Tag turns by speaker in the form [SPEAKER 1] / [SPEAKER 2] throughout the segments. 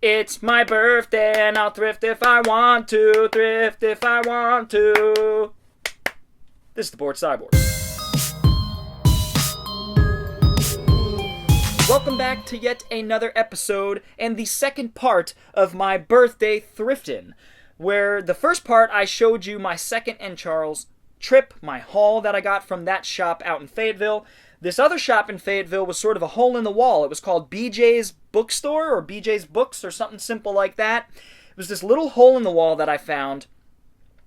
[SPEAKER 1] It's my birthday and I'll thrift if I want to. Thrift if I want to. This is the Bored Cyborg. Welcome back to yet another episode and the second part of my birthday thriftin', where the first part I showed you my second and Charles trip, my haul that I got from that shop out in Fayetteville. This other shop in Fayetteville was sort of a hole in the wall. It was called BJ's Bookstore or BJ's Books or something simple like that. It was this little hole in the wall that I found.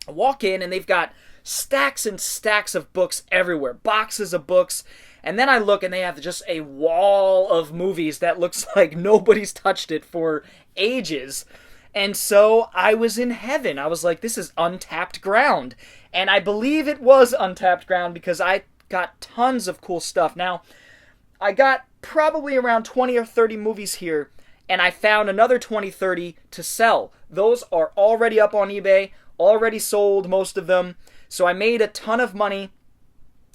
[SPEAKER 1] I walk in and they've got stacks and stacks of books everywhere, boxes of books. And then I look and they have just a wall of movies that looks like nobody's touched it for ages. And so I was in heaven. I was like, this is untapped ground. And I believe it was untapped ground because I got tons of cool stuff. Now, I got probably around 20 or 30 movies here, and I found another 20, 30 to sell. Those are already up on eBay, already sold, most of them. So I made a ton of money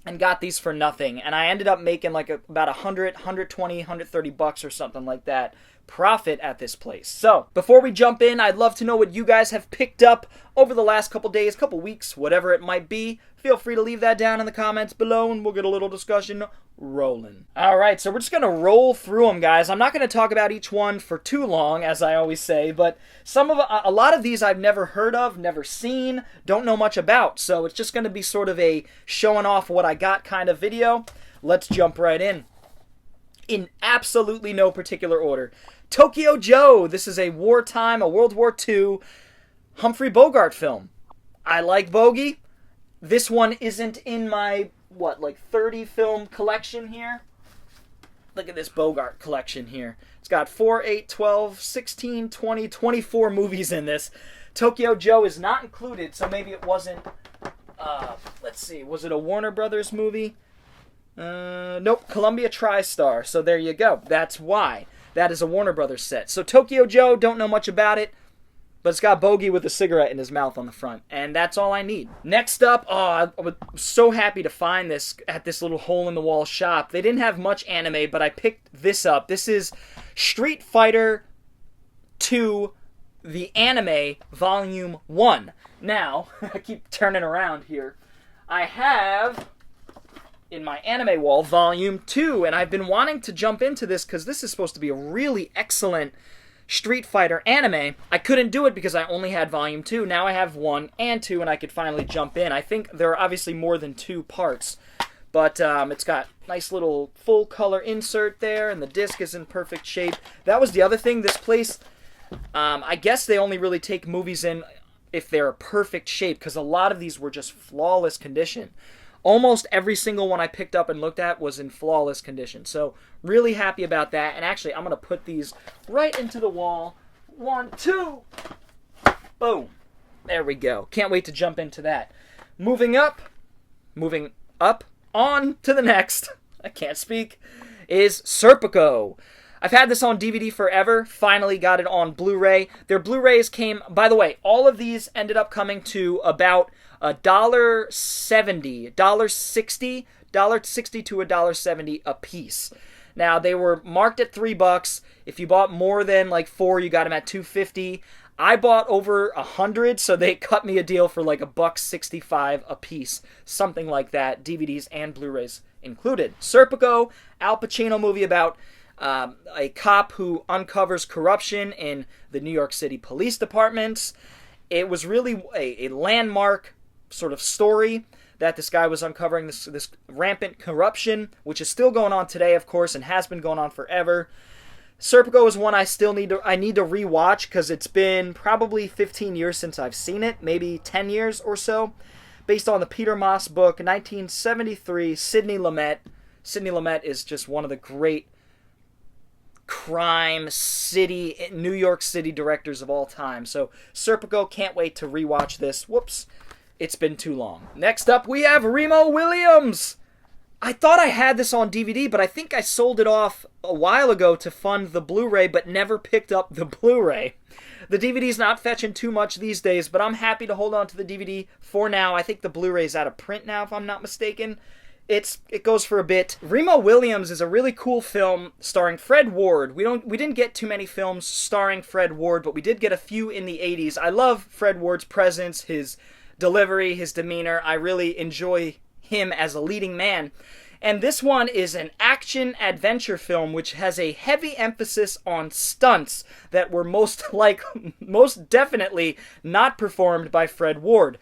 [SPEAKER 1] and got these for nothing. And I ended up making like about 100, 120, 130 bucks or something like that profit at this place. So, before we jump in, I'd love to know what you guys have picked up over the last couple days, couple weeks, whatever it might be. Feel free to leave that down in the comments below and we'll get a little discussion rolling. Alright, so we're just going to roll through them, guys. I'm not going to talk about each one for too long, as I always say, but a lot of these I've never heard of, never seen, don't know much about, so it's just going to be sort of a showing off what I got kind of video. Let's jump right in. In absolutely no particular order. Tokyo Joe. This is a wartime, a World War II Humphrey Bogart film. I like Bogey. This one isn't in my, 30 film collection here? Look at this Bogart collection here. It's got 4, 8, 12, 16, 20, 24 movies in this. Tokyo Joe is not included, so maybe it wasn't, let's see, was it a Warner Brothers movie? Nope, Columbia TriStar. So there you go. That's why. That is a Warner Brothers set. So Tokyo Joe, don't know much about it, but it's got Bogey with a cigarette in his mouth on the front. And that's all I need. Next up, I was so happy to find this at this little hole-in-the-wall shop. They didn't have much anime, but I picked this up. This is Street Fighter 2, the anime, Volume 1. Now, I keep turning around here. I have in my anime wall, Volume 2, and I've been wanting to jump into this because this is supposed to be a really excellent Street Fighter anime. I couldn't do it because I only had Volume 2. Now I have 1 and 2, and I could finally jump in. I think there are obviously more than 2 parts, but it's got nice little full-color insert there, and the disc is in perfect shape. That was the other thing. This place, I guess they only really take movies in if they're a perfect shape, because a lot of these were just flawless condition. Almost every single one I picked up and looked at was in flawless condition. So, really happy about that. And actually, I'm going to put these right into the wall. 1, 2. Boom. There we go. Can't wait to jump into that. Moving up, on to the next, I can't speak, is Serpico. I've had this on DVD forever. Finally got it on Blu-ray. Their Blu-rays came, by the way, all of these ended up coming to about $1.70, $1.60 to $1.70 a piece. Now, they were marked at $3. If you bought more than like 4, you got them at $2.50. I bought over 100, so they cut me a deal for like $1.65 a piece, something like that. DVDs and Blu-rays included. Serpico, Al Pacino movie about a cop who uncovers corruption in the New York City Police Departments. It was really a landmark sort of story that this guy was uncovering this rampant corruption, which is still going on today, of course, and has been going on forever. Serpico is one I need to rewatch because it's been probably 15 years since I've seen it, maybe 10 years or so. Based on the Peter Moss book, 1973, Sidney Lumet. Sidney Lumet is just one of the great crime city, New York City directors of all time. So Serpico, can't wait to rewatch this. Whoops. It's been too long. Next up, we have Remo Williams. I thought I had this on DVD, but I think I sold it off a while ago to fund the Blu-ray, but never picked up the Blu-ray. The DVD's not fetching too much these days, but I'm happy to hold on to the DVD for now. I think the Blu-ray's out of print now, if I'm not mistaken. It goes for a bit. Remo Williams is a really cool film starring Fred Ward. We didn't get too many films starring Fred Ward, but we did get a few in the 80s. I love Fred Ward's presence, his delivery, his demeanor. I really enjoy him as a leading man. And this one is an action-adventure film which has a heavy emphasis on stunts that were most definitely not performed by Fred Ward.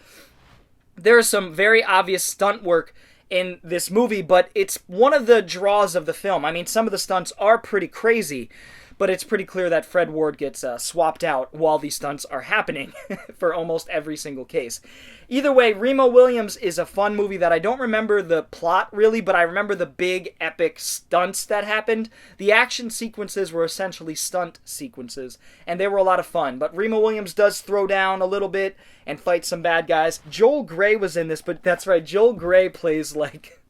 [SPEAKER 1] There is some very obvious stunt work in this movie, but it's one of the draws of the film. I mean, some of the stunts are pretty crazy, but it's pretty clear that Fred Ward gets swapped out while these stunts are happening for almost every single case. Either way, Remo Williams is a fun movie that I don't remember the plot really, but I remember the big epic stunts that happened. The action sequences were essentially stunt sequences, and they were a lot of fun. But Remo Williams does throw down a little bit and fight some bad guys. Joel Grey was in this, but that's right, Joel Grey plays like...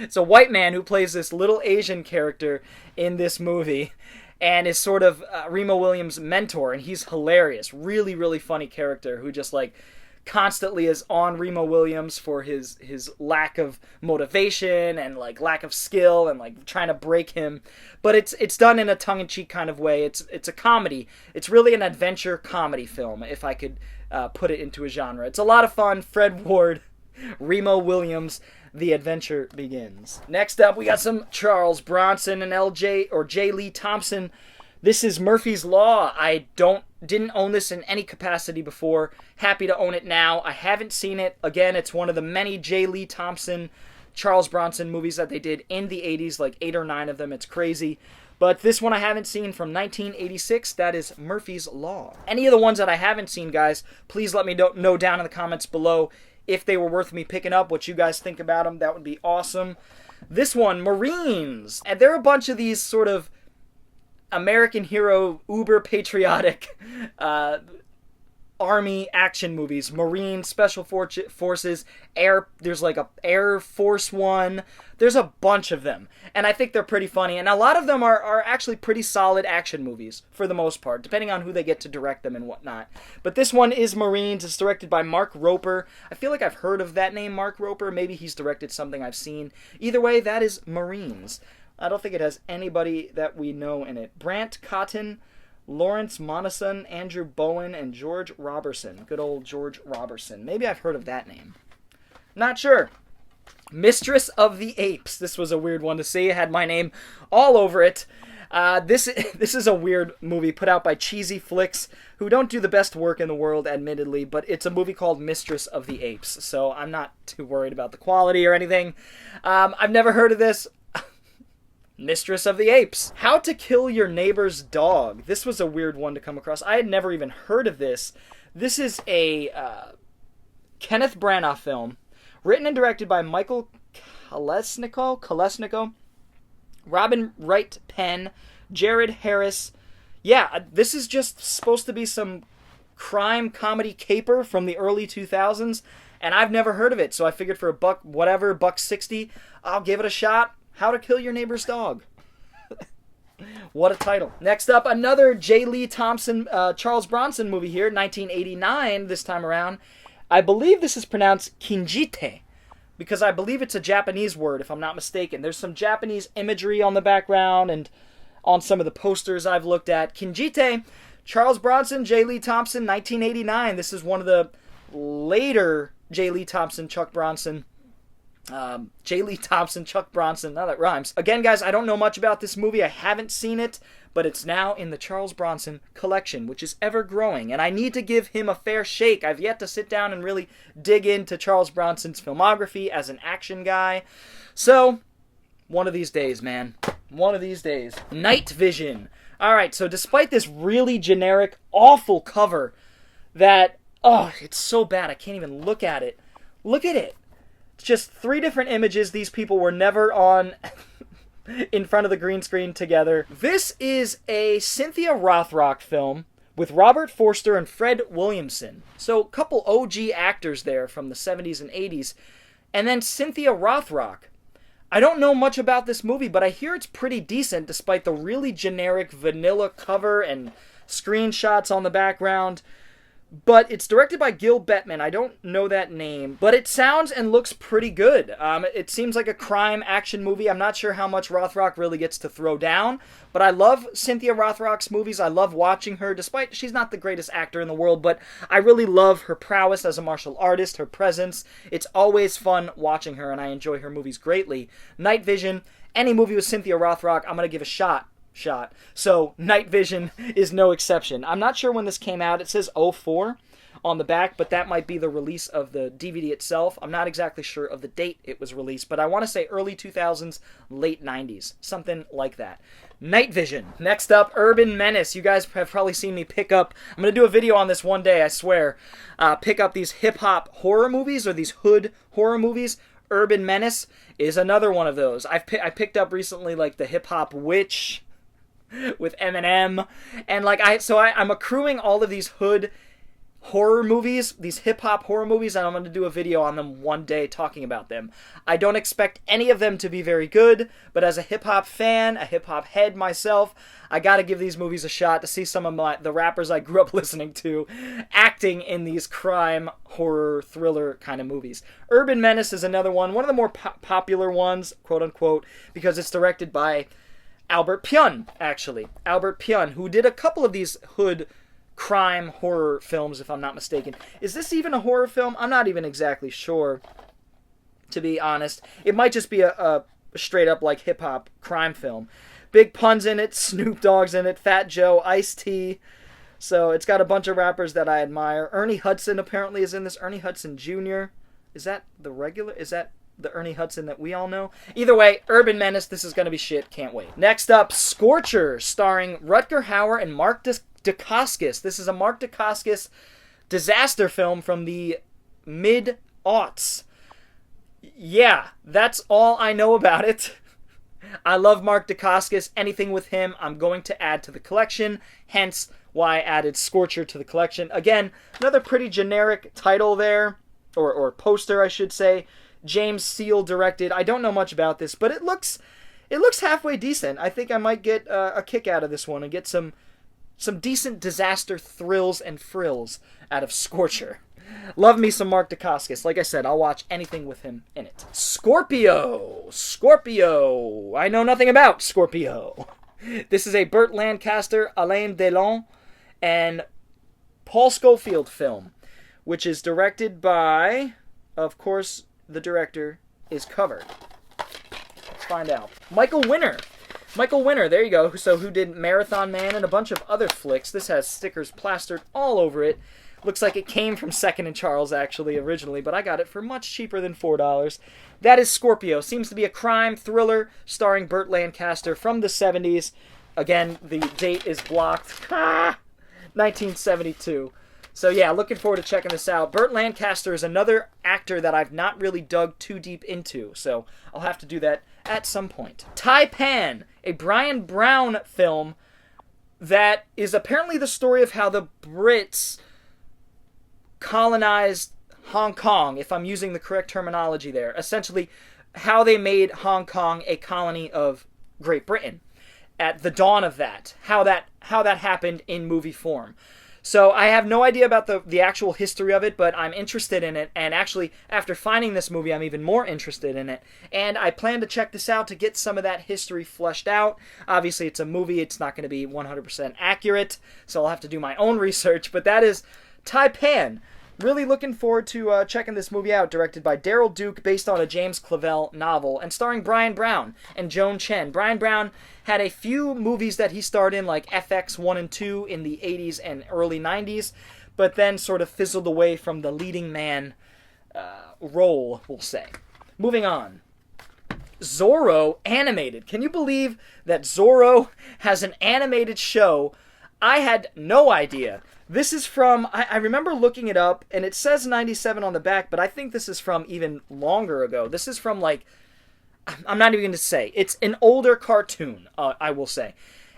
[SPEAKER 1] It's a white man who plays this little Asian character in this movie, and is sort of Remo Williams' mentor, and he's hilarious. Really, really funny character who just like constantly is on Remo Williams for his lack of motivation and like lack of skill and like trying to break him. But it's done in a tongue-in-cheek kind of way. It's a comedy. It's really an adventure comedy film, if I could put it into a genre. It's a lot of fun. Fred Ward, Remo Williams, the adventure begins. Next up, we got some Charles Bronson and J. Lee Thompson. This is Murphy's Law. I didn't own this in any capacity before. Happy to own it now. I haven't seen it. Again, it's one of the many J. Lee Thompson, Charles Bronson movies that they did in the 80s, like 8 or 9 of them. It's crazy. But this one I haven't seen from 1986. That is Murphy's Law. Any of the ones that I haven't seen, guys, please let me know down in the comments below if they were worth me picking up, what you guys think about them. That would be awesome. This one, Marines. And there are a bunch of these sort of American hero, uber patriotic army action movies. Marines, Special Forces, there's like a Air Force one. There's a bunch of them. And I think they're pretty funny. And a lot of them are actually pretty solid action movies, for the most part, depending on who they get to direct them and whatnot. But this one is Marines. It's directed by Mark Roper. I feel like I've heard of that name, Mark Roper. Maybe he's directed something I've seen. Either way, that is Marines. I don't think it has anybody that we know in it. Brant Cotton, Lawrence Monason, Andrew Bowen, and George Robertson. Good old George Robertson. Maybe I've heard of that name. Not sure. Mistress of the Apes. This was a weird one to see. It had my name all over it. This is a weird movie put out by Cheesy Flicks, who don't do the best work in the world, admittedly, but it's a movie called Mistress of the Apes, so I'm not too worried about the quality or anything. I've never heard of this. Mistress of the Apes. How to Kill Your Neighbor's Dog. This was a weird one to come across. I had never even heard of this. This is a Kenneth Branagh film, written and directed by Michael Kolesniko, Robin Wright Penn, Jared Harris. Yeah, this is just supposed to be some crime comedy caper from the early 2000s, and I've never heard of it, so I figured for $1.60, I'll give it a shot. How to Kill Your Neighbor's Dog. What a title. Next up, another J. Lee Thompson, Charles Bronson movie here, 1989 this time around. I believe this is pronounced Kinjite, because I believe it's a Japanese word, if I'm not mistaken. There's some Japanese imagery on the background and on some of the posters I've looked at. Kinjite, Charles Bronson, J. Lee Thompson, 1989. This is one of the later J. Lee Thompson, Chuck Bronson. J. Lee Thompson, Chuck Bronson. Now that rhymes. Again, guys, I don't know much about this movie. I haven't seen it, but it's now in the Charles Bronson collection, which is ever growing, and I need to give him a fair shake. I've yet to sit down and really dig into Charles Bronson's filmography as an action guy. So, one of these days, man. One of these days. Night Vision. Alright, so despite this really generic, awful cover that, it's so bad, I can't even look at it. Look at it. It's just 3 different images. These people were never on in front of the green screen together. This is a Cynthia Rothrock film with Robert Forster and Fred Williamson. So a couple OG actors there from the 70s and 80s. And then Cynthia Rothrock. I don't know much about this movie, but I hear it's pretty decent despite the really generic vanilla cover and screenshots on the background. but it's directed by Gil Bettman. I don't know that name, but it sounds and looks pretty good. It seems like a crime action movie. I'm not sure how much Rothrock really gets to throw down, but I love Cynthia Rothrock's movies. I love watching her, despite she's not the greatest actor in the world, but I really love her prowess as a martial artist, her presence. It's always fun watching her, and I enjoy her movies greatly. Night Vision, any movie with Cynthia Rothrock, I'm going to give a shot. So Night Vision is no exception. I'm not sure when this came out. It says 04 on the back, but that might be the release of the DVD itself. I'm not exactly sure of the date it was released, but I want to say early 2000s, late 90s, something like that. Night Vision. Next up, Urban Menace. You guys have probably seen me pick up, I'm going to do a video on this one day, I swear, pick up these hip-hop horror movies, or these hood horror movies. Urban Menace is another one of those. I picked up recently, like, the Hip-Hop Witch with Eminem, and I'm accruing all of these hood horror movies, these hip-hop horror movies, and I'm going to do a video on them one day talking about them. I don't expect any of them to be very good, but as a hip-hop fan, a hip-hop head myself, I gotta give these movies a shot to see some of the rappers I grew up listening to acting in these crime, horror, thriller kind of movies. Urban Menace is another one of the more popular ones, quote-unquote, because it's directed by Albert Pyun, actually. Albert Pyun, who did a couple of these hood crime horror films, if I'm not mistaken. Is this even a horror film? I'm not even exactly sure, to be honest. It might just be a straight-up, like, hip-hop crime film. Big Pun's in it, Snoop Dogg's in it, Fat Joe, Ice-T. So it's got a bunch of rappers that I admire. Ernie Hudson apparently is in this. Ernie Hudson Jr. Is that the regular? Is that the Ernie Hudson that we all know? Either way, Urban Menace, this is going to be shit. Can't wait. Next up, Scorcher, starring Rutger Hauer and Mark Dacascos. This is a Mark Dacascos disaster film from the mid-aughts. Yeah, that's all I know about it. I love Mark Dacascos. Anything with him, I'm going to add to the collection. Hence, why I added Scorcher to the collection. Again, another pretty generic title there, or poster, I should say. James Seal directed. I don't know much about this, but it looks halfway decent. I think I might get a kick out of this one and get some decent disaster thrills and frills out of Scorcher. Love me some Mark Dacascos. Like I said, I'll watch anything with him in it. Scorpio. I know nothing about Scorpio. This is a Burt Lancaster, Alain Delon, and Paul Scofield film, which is directed by, of course, the director is covered. Let's find out. Michael Winner, there you go. So who did Marathon Man and a bunch of other flicks. This has stickers plastered all over it. Looks like it came from Second and Charles, actually, originally, but I got it for much cheaper than $4. That is Scorpio. Seems to be a crime thriller starring Burt Lancaster from the 70s. Again, the date is blocked. 1972. So yeah, looking forward to checking this out. Burt Lancaster is another actor that I've not really dug too deep into, so I'll have to do that at some point. Taipan, a Brian Brown film that is apparently the story of how the Brits colonized Hong Kong, if I'm using the correct terminology there. Essentially, how they made Hong Kong a colony of Great Britain. At the dawn of that. How that happened in movie form. So I have no idea about the actual history of it, but I'm interested in it. And actually, after finding this movie, I'm even more interested in it. And I plan to check this out to get some of that history fleshed out. Obviously, it's a movie. It's not going to be 100% accurate, so I'll have to do my own research. But that is Taipan. Really looking forward to checking this movie out, directed by Daryl Duke, based on a James Clavell novel, and starring Brian Brown and Joan Chen. Brian Brown had a few movies that he starred in, like FX 1 and 2 in the 80s and early 90s, but then sort of fizzled away from the leading man role, we'll say. Moving on. Zorro animated. Can you believe that Zorro has an animated show? I had no idea. This is from, I remember looking it up, and it says 97 on the back, but I think this is from even longer ago. This is from, like, I'm not even going to say. It's an older cartoon, I will say.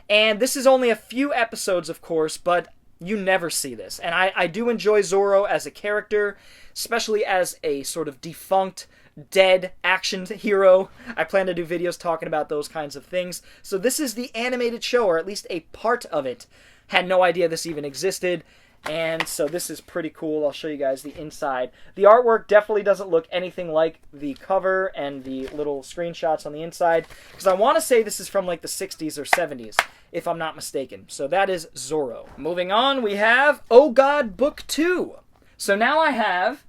[SPEAKER 1] And this is only a few episodes, of course, but you never see this. And I do enjoy Zorro as a character, especially as a sort of defunct, dead action hero. I plan to do videos talking about those kinds of things. So this is the animated show, or at least a part of it. Had no idea this even existed. And so this is pretty cool. I'll show you guys the inside. The artwork definitely doesn't look anything like the cover and the little screenshots on the inside, because I want to say this is from like the 60s or 70s, if I'm not mistaken. So that is Zorro. Moving on, we have Oh God Book 2. So now I have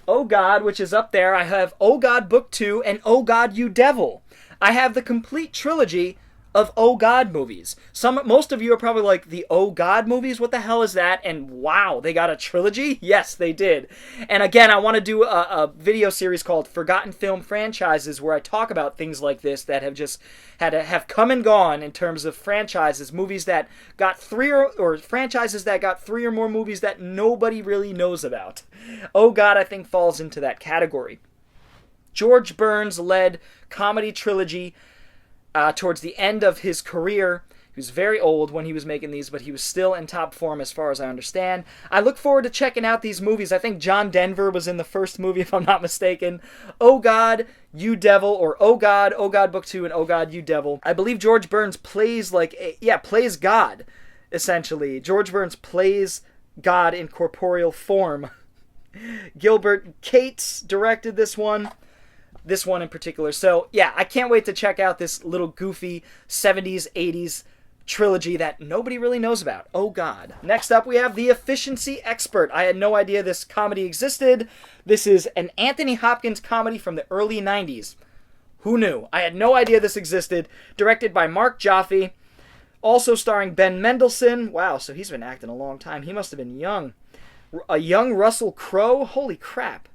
[SPEAKER 1] Oh God, which is up there. I have Oh God Book 2 and Oh God You Devil. I have the complete trilogy of Oh God movies. Most of you are probably like, the Oh God movies? What the hell is that? And wow, they got a trilogy? Yes, they did. And again, I want to do a video series called Forgotten Film Franchises, where I talk about things like this that have just have come and gone in terms of franchises, movies that got or franchises that got 3 or more movies that nobody really knows about. Oh God, I think, falls into that category. George Burns-led comedy trilogy towards the end of his career. He was very old when he was making these, but he was still in top form as far as I understand. I look forward to checking out these movies. I think John Denver was in the first movie, if I'm not mistaken. Oh God, You Devil, or Oh God Book 2, and Oh God, You Devil. I believe George Burns plays plays God, essentially. George Burns plays God in corporeal form. Gilbert Cates directed this one in particular. So yeah, I can't wait to check out this little goofy 70s, 80s trilogy that nobody really knows about. Oh God. Next up, we have The Efficiency Expert. I had no idea this comedy existed. This is an Anthony Hopkins comedy from the early 90s. Who knew? I had no idea this existed. Directed by Mark Jaffe. Also starring Ben Mendelsohn. Wow, so he's been acting a long time. He must have been young. A young Russell Crowe. Holy crap.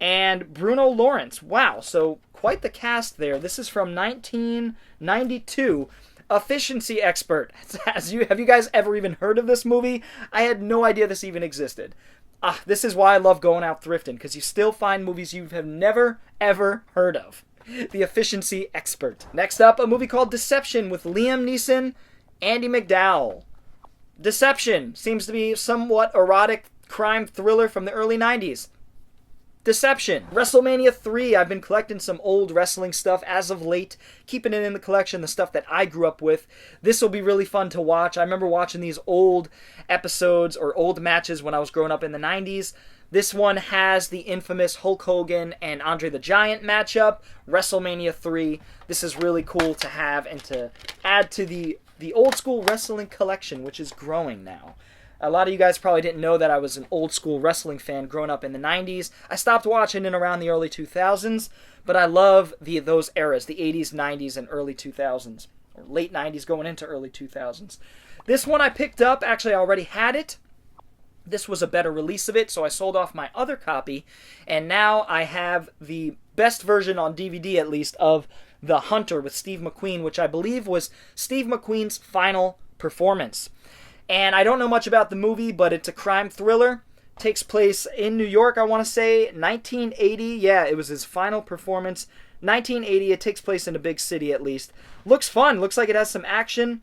[SPEAKER 1] And Bruno Lawrence. Wow, so quite the cast there. This is from 1992. Efficiency Expert. Have you guys ever even heard of this movie? I had no idea this even existed. This is why I love going out thrifting, because you still find movies you have never, ever heard of. The Efficiency Expert. Next up, a movie called Deception with Liam Neeson, Andie MacDowell. Deception seems to be a somewhat erotic crime thriller from the early 90s. Deception. WrestleMania 3. I've been collecting some old wrestling stuff as of late, keeping it in the collection, the stuff that I grew up with. This will be really fun to watch. I remember watching these old episodes or old matches when I was growing up in the 90s. This one has the infamous Hulk Hogan and Andre the Giant matchup, WrestleMania 3. This is really cool to have and to add to the old school wrestling collection, which is growing now. A lot of you guys probably didn't know that I was an old school wrestling fan growing up in the 90s. I stopped watching in around the early 2000s, but I love those eras, the 80s, 90s, and early 2000s. Or late 90s going into early 2000s. This one I picked up. Actually, I already had it. This was a better release of it, so I sold off my other copy. And now I have the best version on DVD, at least, of The Hunter with Steve McQueen, which I believe was Steve McQueen's final performance. And I don't know much about the movie, but it's a crime thriller. Takes place in New York, I want to say, 1980. Yeah, it was his final performance. 1980, it takes place in a big city at least. Looks fun. Looks like it has some action.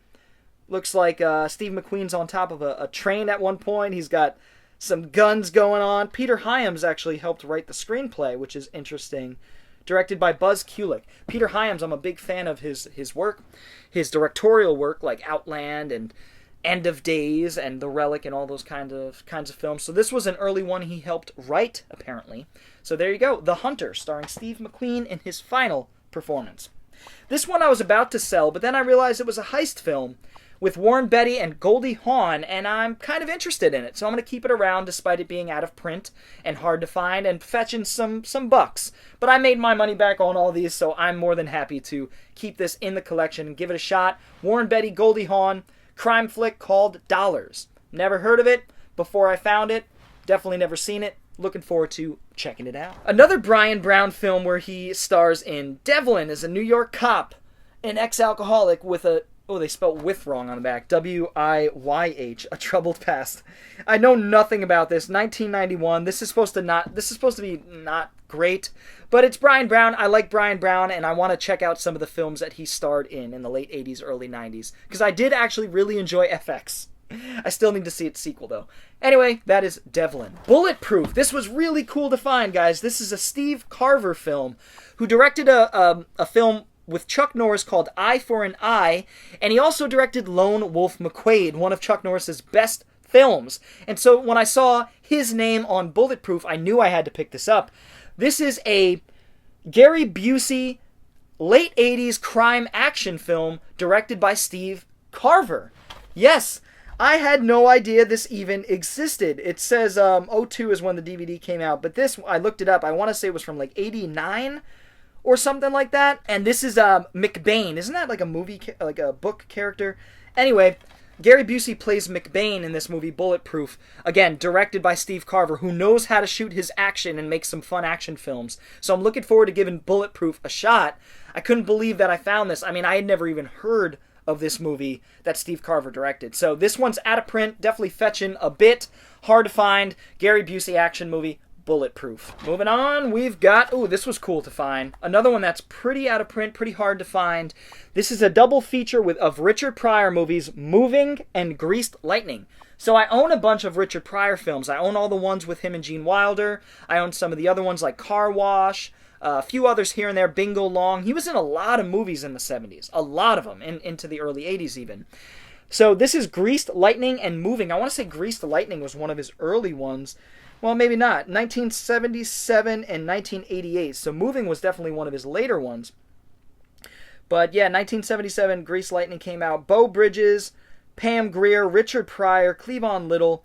[SPEAKER 1] Looks like Steve McQueen's on top of a train at one point. He's got some guns going on. Peter Hyams actually helped write the screenplay, which is interesting. Directed by Buzz Kulik. Peter Hyams, I'm a big fan of his work. His directorial work, like Outland and End of Days and The Relic and all those kinds of films. So this was an early one he helped write, apparently. So there you go. The Hunter, starring Steve McQueen in his final performance. This one I was about to sell, but then I realized it was a heist film with Warren Beatty and Goldie Hawn, and I'm kind of interested in it. So I'm going to keep it around despite it being out of print and hard to find and fetching some bucks. But I made my money back on all these, so I'm more than happy to keep this in the collection and give it a shot. Warren Beatty, Goldie Hawn, crime flick called Dollars. Never heard of it before I found it. Definitely never seen it. Looking forward to checking it out. Another Brian Brown film where he stars in Devlin as a New York cop, an ex-alcoholic with a... Oh, they spelled with wrong on the back. W-I-Y-H. A troubled past. I know nothing about this. 1991. This is supposed to be not great, but it's Brian Brown. I like Brian Brown, and I want to check out some of the films that he starred in the late 80s, early 90s, because I did actually really enjoy FX. I still need to see its sequel, though. Anyway, that is Devlin. Bulletproof. This was really cool to find, guys. This is a Steve Carver film, who directed a film with Chuck Norris called Eye for an Eye, and he also directed Lone Wolf McQuade, one of Chuck Norris's best films. And so when I saw his name on Bulletproof, I knew I had to pick this up. This is a Gary Busey late 80s crime action film directed by Steve Carver. Yes, I had no idea this even existed. It says 02 is when the DVD came out, but this, I looked it up, I want to say it was from like 89 or something like that, and this is McBain. Isn't that like a movie, like a book character? Anyway, Gary Busey plays McBain in this movie, Bulletproof. Again, directed by Steve Carver, who knows how to shoot his action and make some fun action films. So I'm looking forward to giving Bulletproof a shot. I couldn't believe that I found this. I mean, I had never even heard of this movie that Steve Carver directed. So this one's out of print, definitely fetching a bit. Hard to find. Gary Busey action movie, Bulletproof. Moving on, we've got... Ooh, this was cool to find. Another one that's pretty out of print, pretty hard to find. This is a double feature of Richard Pryor movies, Moving and Greased Lightning. So I own a bunch of Richard Pryor films. I own all the ones with him and Gene Wilder. I own some of the other ones like Car Wash, a few others here and there, Bingo Long. He was in a lot of movies in the 70s. A lot of them, into the early 80s even. So this is Greased Lightning and Moving. I want to say Greased Lightning was one of his early ones. Well, maybe not. 1977 and 1988. So Moving was definitely one of his later ones. But yeah, 1977, Greased Lightning came out. Beau Bridges, Pam Grier, Richard Pryor, Cleavon Little,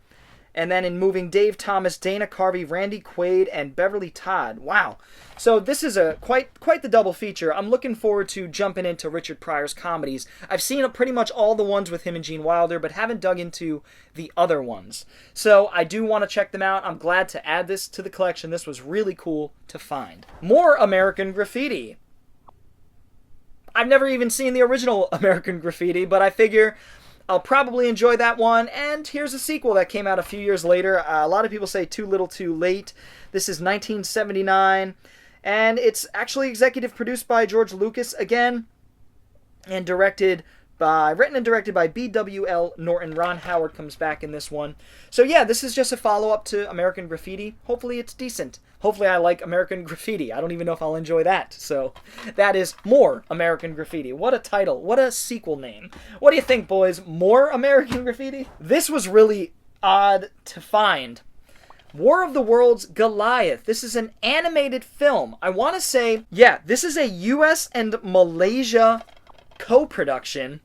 [SPEAKER 1] and then in Moving, Dave Thomas, Dana Carvey, Randy Quaid, and Beverly Todd. Wow. So this is a quite the double feature. I'm looking forward to jumping into Richard Pryor's comedies. I've seen pretty much all the ones with him and Gene Wilder, but haven't dug into the other ones. So I do want to check them out. I'm glad to add this to the collection. This was really cool to find. More American Graffiti. I've never even seen the original American Graffiti, but I figure I'll probably enjoy that one. And here's a sequel that came out a few years later. A lot of people say Too Little Too Late. This is 1979. And it's actually executive produced by George Lucas again. And written and directed by B.W.L. Norton. Ron Howard comes back in this one. So yeah, this is just a follow-up to American Graffiti. Hopefully it's decent. Hopefully I like American Graffiti. I don't even know if I'll enjoy that. So that is More American Graffiti. What a title. What a sequel name. What do you think, boys? More American Graffiti? This was really odd to find. War of the Worlds Goliath. This is an animated film. I want to say, yeah, this is a US and Malaysia co-production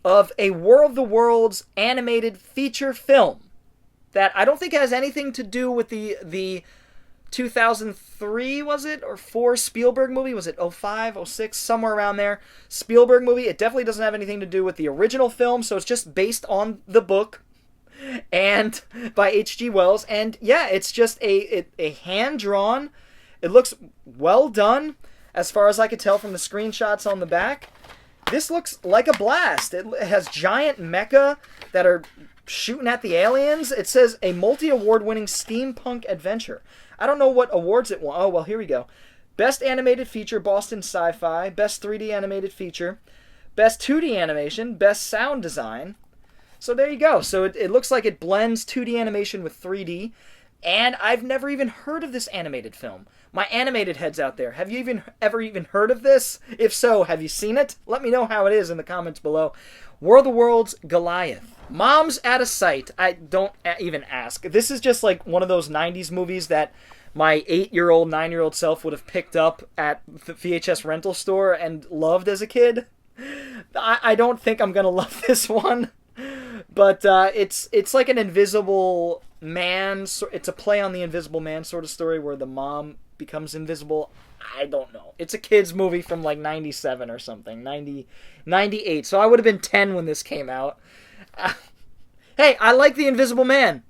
[SPEAKER 1] of a War of the Worlds animated feature film that I don't think has anything to do with the 2003, was it? Or 4 Spielberg movie? Was it 05, 06? Somewhere around there. Spielberg movie. It definitely doesn't have anything to do with the original film, so it's just based on the book and by H.G. Wells. And yeah, it's just a hand-drawn. It looks well done as far as I could tell from the screenshots on the back. This looks like a blast. It has giant mecha that are shooting at the aliens. It says a multi-award-winning steampunk adventure. I don't know what awards it won. Oh, well, here we go. Best Animated Feature, Boston Sci-Fi. Best 3D Animated Feature. Best 2D Animation. Best Sound Design. So there you go. So it looks like it blends 2D animation with 3D. And I've never even heard of this animated film. My animated heads out there, have you ever even heard of this? If so, have you seen it? Let me know how it is in the comments below. War of the Worlds Goliath. Mom's Out of Sight. I don't even ask. This is just like one of those 90s movies that my 8-year-old, 9-year-old self would have picked up at the VHS rental store and loved as a kid. I don't think I'm going to love this one. But it's like an Invisible Man. It's a play on the Invisible Man sort of story where the mom becomes invisible. I don't know. It's a kid's movie from like 97 or something. 98. So I would have been 10 when this came out. Hey, I like the Invisible Man.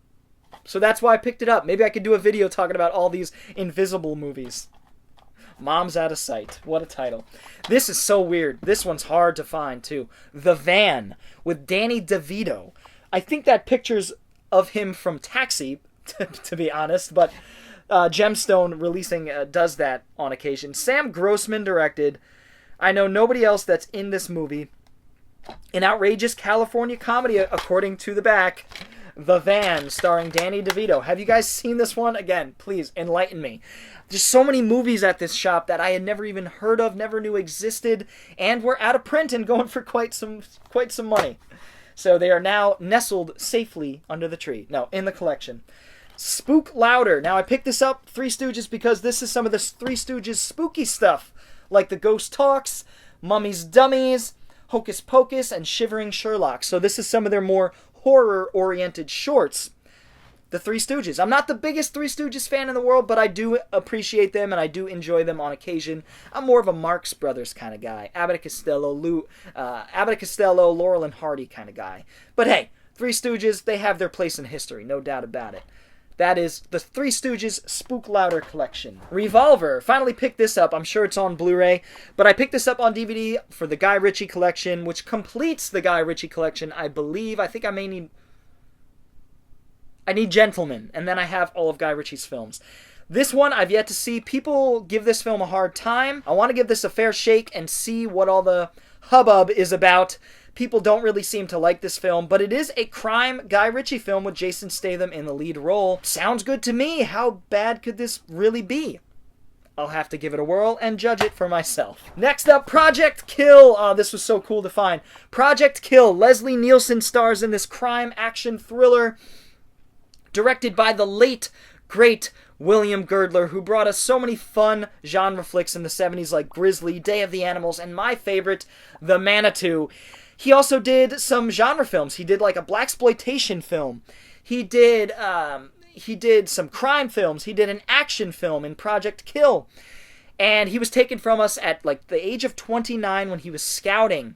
[SPEAKER 1] So that's why I picked it up. Maybe I could do a video talking about all these Invisible movies. Mom's Out of Sight. What a title. This is so weird. This one's hard to find, too. The Van with Danny DeVito. I think that picture's of him from Taxi, to be honest, but Gemstone releasing does that on occasion. Sam Grossman directed. I know nobody else that's in this movie. An outrageous California comedy, according to the back. The Van, starring Danny DeVito. Have you guys seen this one? Again, please enlighten me. There's so many movies at this shop that I had never even heard of, never knew existed, and were out of print and going for quite some money. So they are now nestled safely under the tree. No, in the collection. Spook Louder. Now I picked this up, Three Stooges, because this is some of the Three Stooges spooky stuff, like The Ghost Talks, Mummy's Dummies, Hocus Pocus, and Shivering Sherlock. So this is some of their more horror-oriented shorts. The Three Stooges. I'm not the biggest Three Stooges fan in the world, but I do appreciate them and I do enjoy them on occasion. I'm more of a Marx Brothers kind of guy. Abbott and Costello, Laurel and Hardy kind of guy. But hey, Three Stooges, they have their place in history, no doubt about it. That is the Three Stooges Spook Louder collection. Revolver. Finally picked this up. I'm sure it's on Blu-ray, but I picked this up on DVD for the Guy Ritchie collection, which completes the Guy Ritchie collection, I believe. I think I need Gentleman, and then I have all of Guy Ritchie's films. This one I've yet to see. People give this film a hard time. I want to give this a fair shake and see what all the hubbub is about. People don't really seem to like this film, but it is a crime Guy Ritchie film with Jason Statham in the lead role. Sounds good to me. How bad could this really be? I'll have to give it a whirl and judge it for myself. Next up, Project Kill. Oh, this was so cool to find. Project Kill. Leslie Nielsen stars in this crime action thriller directed by the late, great William Girdler, who brought us so many fun genre flicks in the 70s like Grizzly, Day of the Animals, and my favorite, The Manitou. He also did some genre films. He did like a blaxploitation film. He did some crime films. He did an action film in Project Kill. And he was taken from us at like the age of 29 when he was scouting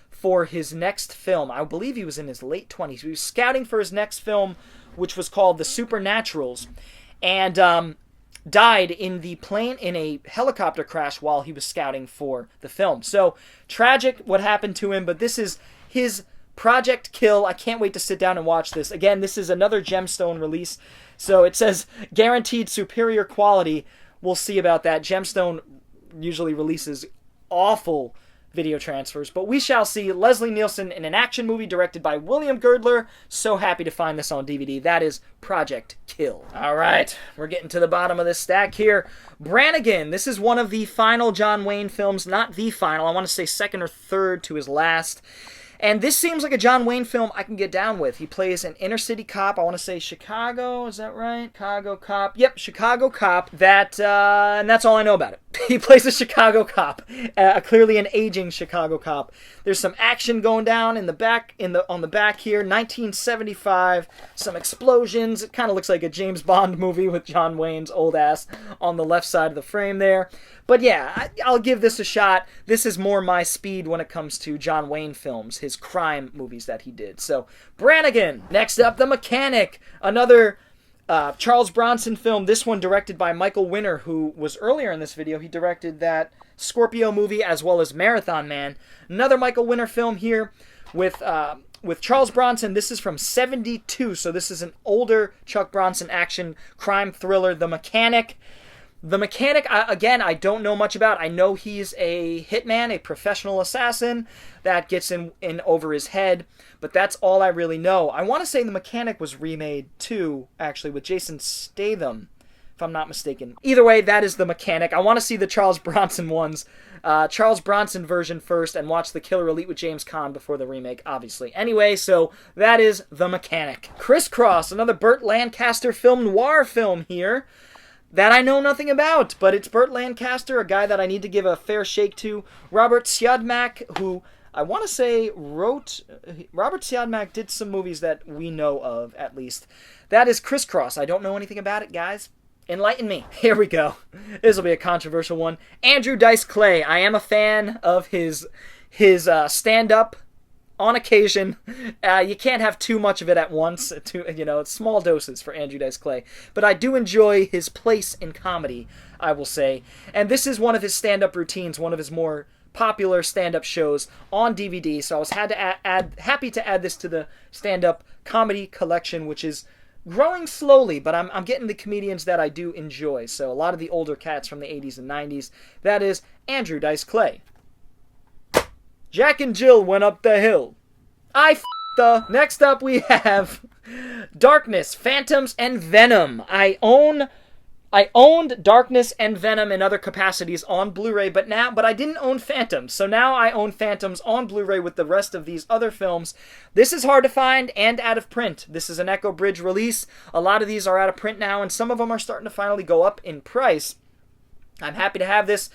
[SPEAKER 1] for his next film. I believe he was in his late 20s. He was scouting for his next film, which was called The Supernaturals, and died in a helicopter crash while he was scouting for the film. So tragic what happened to him, but this is his Project Kill. I can't wait to sit down and watch this. Again, this is another Gemstone release, so it says guaranteed superior quality. We'll see about that. Gemstone usually releases awful video transfers, but we shall see. Leslie Nielsen in an action movie directed by William Girdler. So happy to find this on DVD. That is Project Kill. Alright, we're getting to the bottom of this stack here. Brannigan. This is one of the final John Wayne films. Not the final, I want to say second or third to his last. And this seems like a John Wayne film I can get down with. He plays an inner city cop. I want to say Chicago. Is that right? Chicago cop. Yep, Chicago cop. And that's all I know about it. He plays a Chicago cop, clearly an aging Chicago cop. There's some action going down on the back here. 1975. Some explosions. It kind of looks like a James Bond movie with John Wayne's old ass on the left side of the frame there. But yeah, I'll give this a shot. This is more my speed when it comes to John Wayne films, his crime movies that he did. So, Brannigan. Next up, The Mechanic. Another Charles Bronson film. This one directed by Michael Winner, who was earlier in this video. He directed that Scorpio movie as well as Marathon Man. Another Michael Winner film here with Charles Bronson. This is from '72, so this is an older Chuck Bronson action crime thriller, The Mechanic. The Mechanic, again, I don't know much about. I know he's a hitman, a professional assassin that gets in over his head, but that's all I really know. I want to say The Mechanic was remade too, actually, with Jason Statham, if I'm not mistaken. Either way, that is The Mechanic. I want to see the Charles Bronson ones, Charles Bronson version first, and watch The Killer Elite with James Caan before the remake, obviously. Anyway, so that is The Mechanic. Crisscross, another Burt Lancaster film noir film here that I know nothing about, but it's Burt Lancaster, a guy that I need to give a fair shake to. Robert Siodmak, who I want to say Robert Siodmak did some movies that we know of, at least. That is Crisscross. I don't know anything about it, guys. Enlighten me. Here we go. This will be a controversial one. Andrew Dice Clay. I am a fan of his stand-up on occasion. You can't have too much of it at once. It's small doses for Andrew Dice Clay. But I do enjoy his place in comedy, I will say. And this is one of his stand-up routines, one of his more popular stand-up shows on DVD. So I was happy to add this to the stand-up comedy collection, which is growing slowly, but I'm getting the comedians that I do enjoy. So a lot of the older cats from the 80s and 90s. That is Andrew Dice Clay. Jack and Jill went up the hill. I f***ed the? Next up we have Darkness, Phantoms, and Venom. I owned Darkness and Venom in other capacities on Blu-ray, but I didn't own Phantoms. So now I own Phantoms on Blu-ray with the rest of these other films. This is hard to find and out of print. This is an Echo Bridge release. A lot of these are out of print now, and some of them are starting to finally go up in price. I'm happy to have this.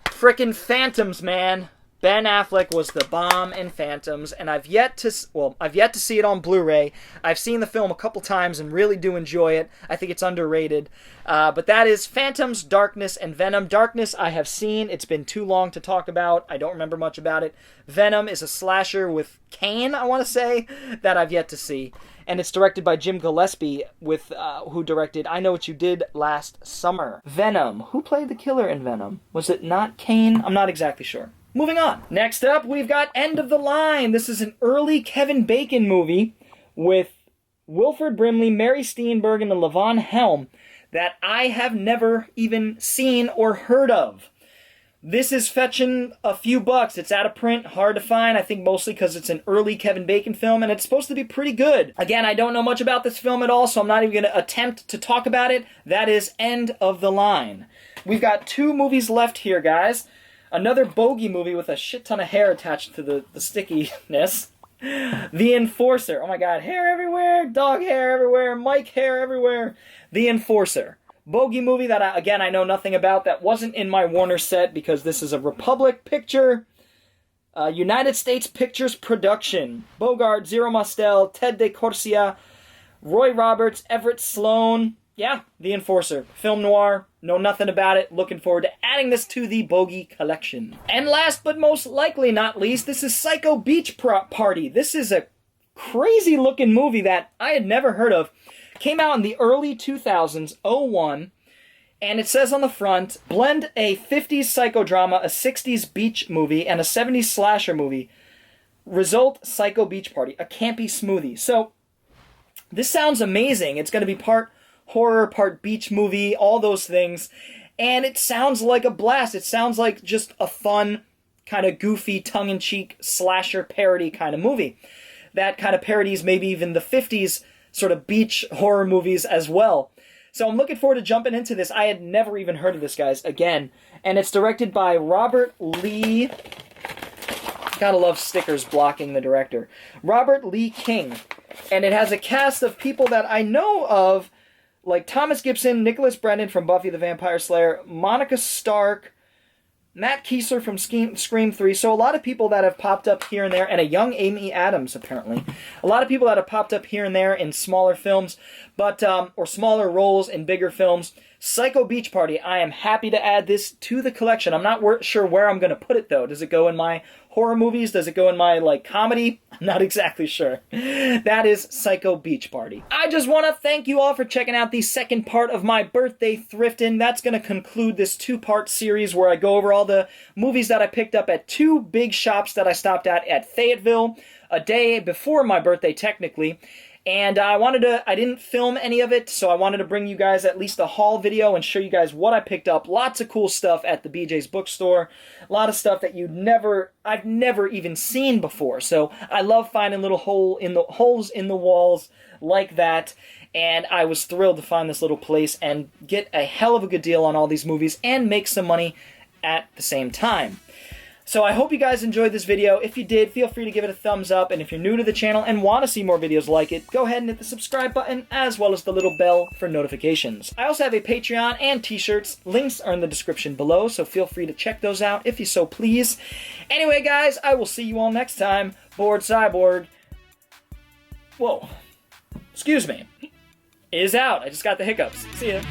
[SPEAKER 1] Frickin' Phantoms, man. Ben Affleck was the bomb in Phantoms, and I've yet to see it on Blu-ray. I've seen the film a couple times and really do enjoy it. I think it's underrated. But that is Phantoms, Darkness, and Venom. Darkness I have seen. It's been too long to talk about. I don't remember much about it. Venom is a slasher with Kane, I want to say, that I've yet to see. And it's directed by Jim Gillespie, who directed I Know What You Did Last Summer. Venom. Who played the killer in Venom? Was it not Kane? I'm not exactly sure. Moving on. Next up, we've got End of the Line. This is an early Kevin Bacon movie with Wilford Brimley, Mary Steenburgen, and Levon Helm that I have never even seen or heard of. This is fetching a few bucks. It's out of print, hard to find, I think mostly because it's an early Kevin Bacon film, and it's supposed to be pretty good. Again, I don't know much about this film at all, so I'm not even going to attempt to talk about it. That is End of the Line. We've got 2 movies left here, guys. Another bogey movie with a shit ton of hair attached to the stickiness. The Enforcer. Oh my god, hair everywhere, dog hair everywhere, Mike hair everywhere. The Enforcer. Bogey movie that, I know nothing about. That wasn't in my Warner set because this is a Republic picture. United States Pictures production. Bogart, Zero Mostel, Ted de Corsia, Roy Roberts, Everett Sloan. Yeah, The Enforcer. Film noir. Know nothing about it. Looking forward to adding this to the Bogey collection. And last but most likely not least, this is Psycho Beach Party. This is a crazy looking movie that I had never heard of. Came out in the early 2000s, 01, and it says on the front, blend a 50s psychodrama, a 60s beach movie, and a 70s slasher movie. Result, Psycho Beach Party, a campy smoothie. So, this sounds amazing. It's going to be part horror, part beach movie, all those things. And it sounds like a blast. It sounds like just a fun, kind of goofy, tongue-in-cheek slasher parody kind of movie. That kind of parodies maybe even the 50s sort of beach horror movies as well. So I'm looking forward to jumping into this. I had never even heard of this, guys, again. And it's directed by Robert Lee. Gotta love stickers blocking the director. Robert Lee King. And it has a cast of people that I know of, like Thomas Gibson, Nicholas Brennan from Buffy the Vampire Slayer, Monica Stark, Matt Kiesler from Scream 3. So a lot of people that have popped up here and there, and a young Amy Adams, apparently. A lot of people that have popped up here and there in smaller films, but or smaller roles in bigger films. Psycho Beach Party, I am happy to add this to the collection. I'm not sure where I'm going to put it, though. Does it go in my horror movies? Does it go in my, comedy? I'm not exactly sure. That is Psycho Beach Party. I just want to thank you all for checking out the second part of my birthday thrifting. That's going to conclude this 2-part series where I go over all the movies that I picked up at 2 big shops that I stopped at Fayetteville, a day before my birthday, technically. And I didn't film any of it, so I wanted to bring you guys at least a haul video and show you guys what I picked up. Lots of cool stuff at the BJ's bookstore. A lot of stuff that I've never even seen before. So I love finding little holes in the walls like that. And I was thrilled to find this little place and get a hell of a good deal on all these movies and make some money at the same time. So I hope you guys enjoyed this video. If you did, feel free to give it a thumbs up. And if you're new to the channel and want to see more videos like it, go ahead and hit the subscribe button as well as the little bell for notifications. I also have a Patreon and t-shirts. Links are in the description below, so feel free to check those out if you so please. Anyway, guys, I will see you all next time. Bored Cyborg. Whoa. Excuse me. Is out. I just got the hiccups. See ya.